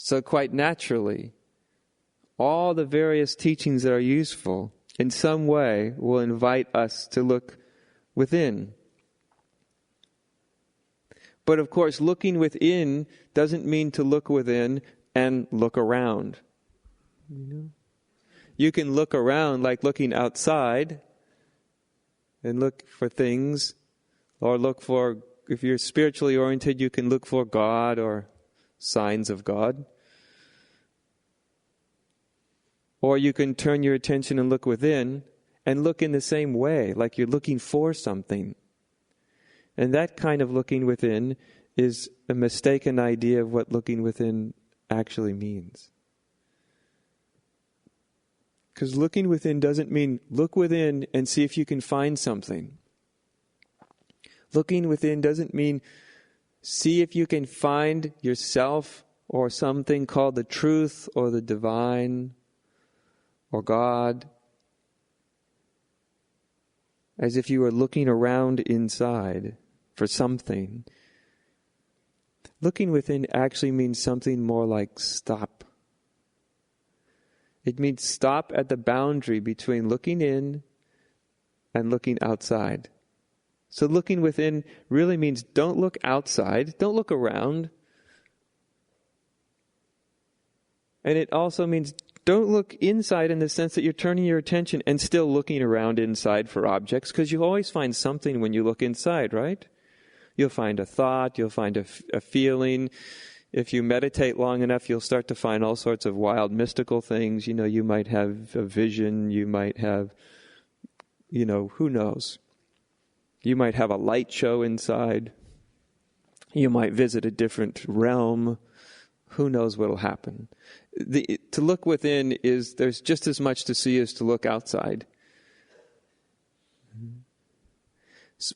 So quite naturally, all the various teachings that are useful in some way will invite us to look within. But of course, looking within doesn't mean to look within and look around. You can look around like looking outside and look for things, or look for, if you're spiritually oriented, you can look for God or signs of God. Or you can turn your attention and look within and look in the same way, like you're looking for something. And that kind of looking within is a mistaken idea of what looking within actually means. Because looking within doesn't mean look within and see if you can find something. Looking within doesn't mean see if you can find yourself or something called the truth or the divine or God, as if you were looking around inside for something. Looking within actually means something more like stop. It means stop at the boundary between looking in and looking outside. So looking within really means don't look outside, don't look around. And it also means don't look inside in the sense that you're turning your attention and still looking around inside for objects, because you always find something when you look inside, right? You'll find a thought, you'll find a feeling. If you meditate long enough, you'll start to find all sorts of wild mystical things. You might have a vision, you might have, who knows? You might have a light show inside. You might visit a different realm. Who knows what will happen? To look within there's just as much to see as to look outside.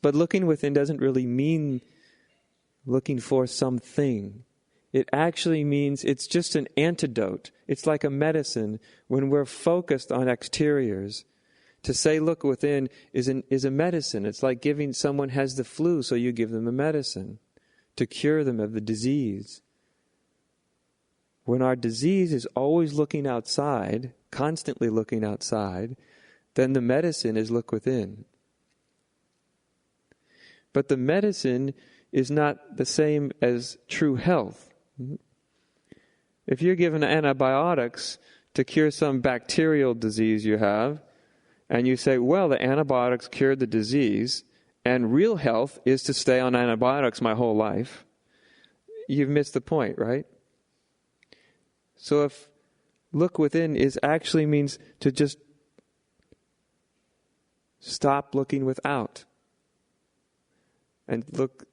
But looking within doesn't really mean looking for something. It actually means it's just an antidote. It's like a medicine when we're focused on exteriors. To say look within is a medicine. It's like giving someone has the flu, so you give them a medicine to cure them of the disease. When our disease is always looking outside, constantly looking outside, then the medicine is look within. But the medicine is not the same as true health. If you're given antibiotics to cure some bacterial disease you have, and you say, well, the antibiotics cured the disease, and real health is to stay on antibiotics my whole life, you've missed the point, right? So if look within actually means to just stop looking without. And look,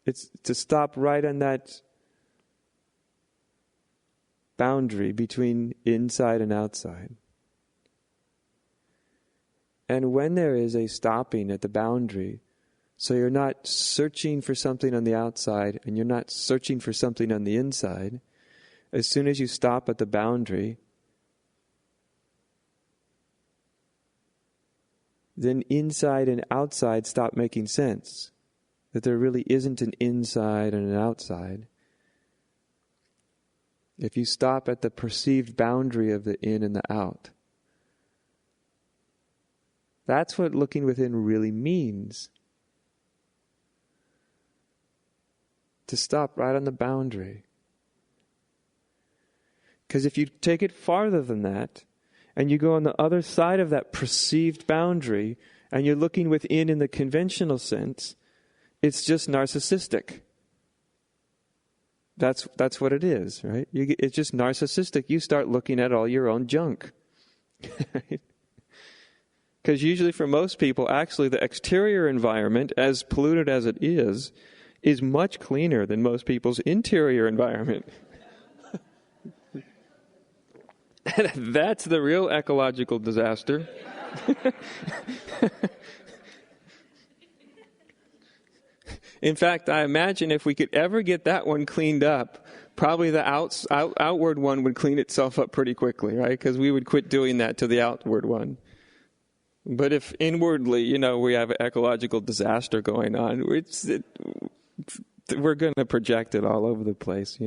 it's to stop right on that boundary between inside and outside. And when there is a stopping at the boundary, so you're not searching for something on the outside and you're not searching for something on the inside, as soon as you stop at the boundary, then inside and outside stop making sense. That there really isn't an inside and an outside. If you stop at the perceived boundary of the in and the out, that's what looking within really means. To stop right on the boundary. Because if you take it farther than that, and you go on the other side of that perceived boundary, and you're looking within in the conventional sense, it's just narcissistic. That's what it is, right? It's just narcissistic. You start looking at all your own junk. Because usually for most people, actually the exterior environment, as polluted as it is much cleaner than most people's interior environment. And that's the real ecological disaster. In fact, I imagine if we could ever get that one cleaned up, probably the outward one would clean itself up pretty quickly, right? Because we would quit doing that to the outward one. But if inwardly, we have an ecological disaster going on, we're going to project it all over the place,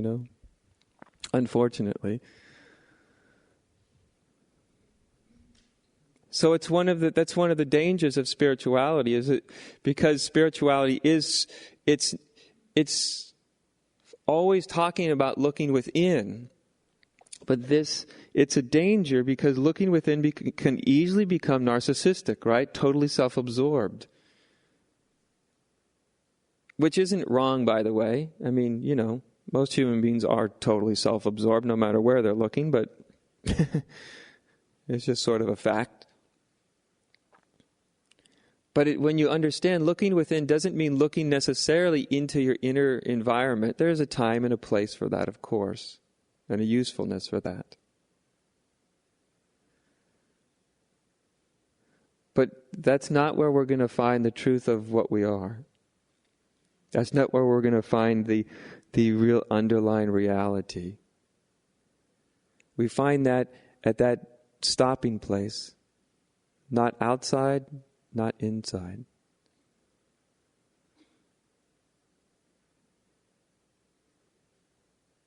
unfortunately. So that's one of the dangers of spirituality, is it because spirituality it's always talking about looking within, but it's a danger because looking within can easily become narcissistic, right? Totally self-absorbed. Which isn't wrong, by the way. I mean, most human beings are totally self-absorbed no matter where they're looking, but it's just sort of a fact. But when you understand, looking within doesn't mean looking necessarily into your inner environment. There's a time and a place for that, of course, and a usefulness for that. But that's not where we're going to find the truth of what we are. That's not where we're going to find the real underlying reality. We find that at that stopping place, not outside, not inside.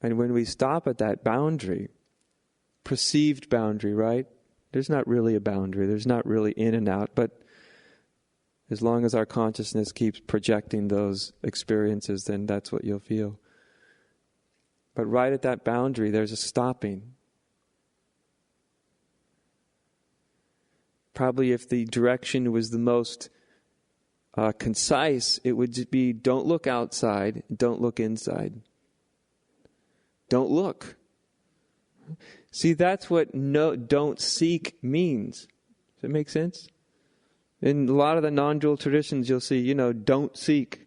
And when we stop at that boundary, perceived boundary, right? There's not really a boundary. There's not really in and out, but as long as our consciousness keeps projecting those experiences, then that's what you'll feel. But right at that boundary, there's a stopping. Probably if the direction was the most concise, it would be don't look outside, don't look inside. Don't look. See, that's what don't seek means. Does that make sense? In a lot of the non-dual traditions, you'll see, don't seek.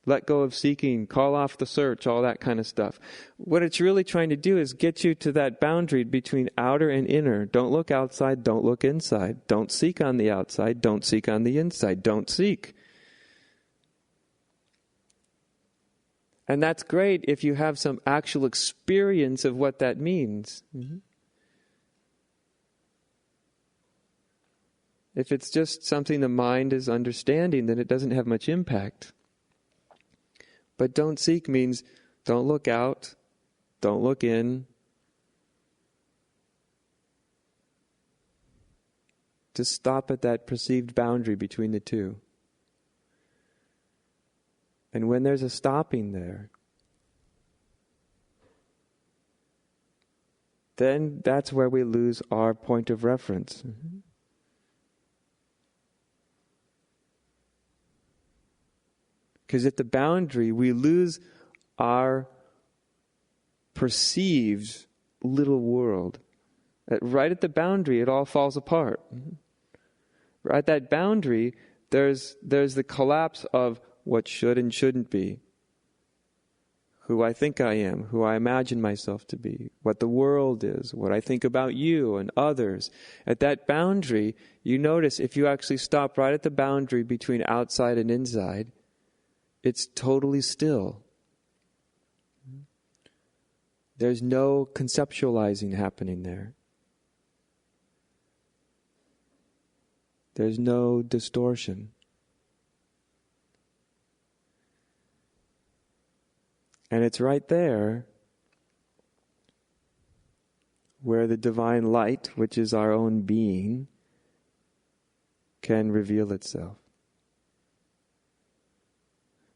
Let go of seeking, call off the search, all that kind of stuff. What it's really trying to do is get you to that boundary between outer and inner. Don't look outside, don't look inside. Don't seek on the outside, don't seek on the inside. Don't seek. And that's great if you have some actual experience of what that means. Mm-hmm. If it's just something the mind is understanding, then it doesn't have much impact. But don't seek means don't look out, don't look in. Just stop at that perceived boundary between the two. And when there's a stopping there, then that's where we lose our point of reference. Mm-hmm. Because at the boundary, we lose our perceived little world. Right at the boundary, it all falls apart. Right at that boundary, there's the collapse of what should and shouldn't be. Who I think I am, who I imagine myself to be, what the world is, what I think about you and others. At that boundary, you notice if you actually stop right at the boundary between outside and inside, it's totally still. There's no conceptualizing happening there. There's no distortion. And it's right there where the divine light, which is our own being, can reveal itself.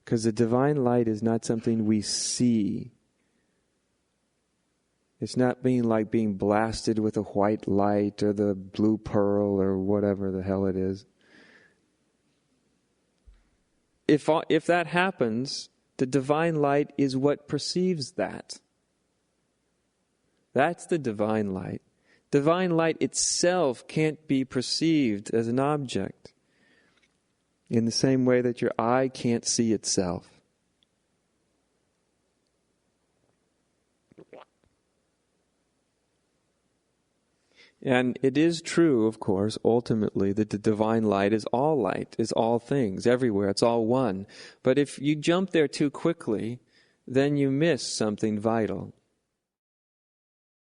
Because the divine light is not something we see. It's not being blasted with a white light or the blue pearl or whatever the hell it is. If that happens, the divine light is what perceives that. That's the divine light. Divine light itself can't be perceived as an object in the same way that your eye can't see itself. And it is true, of course, ultimately, that the divine light, is all things, everywhere, it's all one. But if you jump there too quickly, then you miss something vital.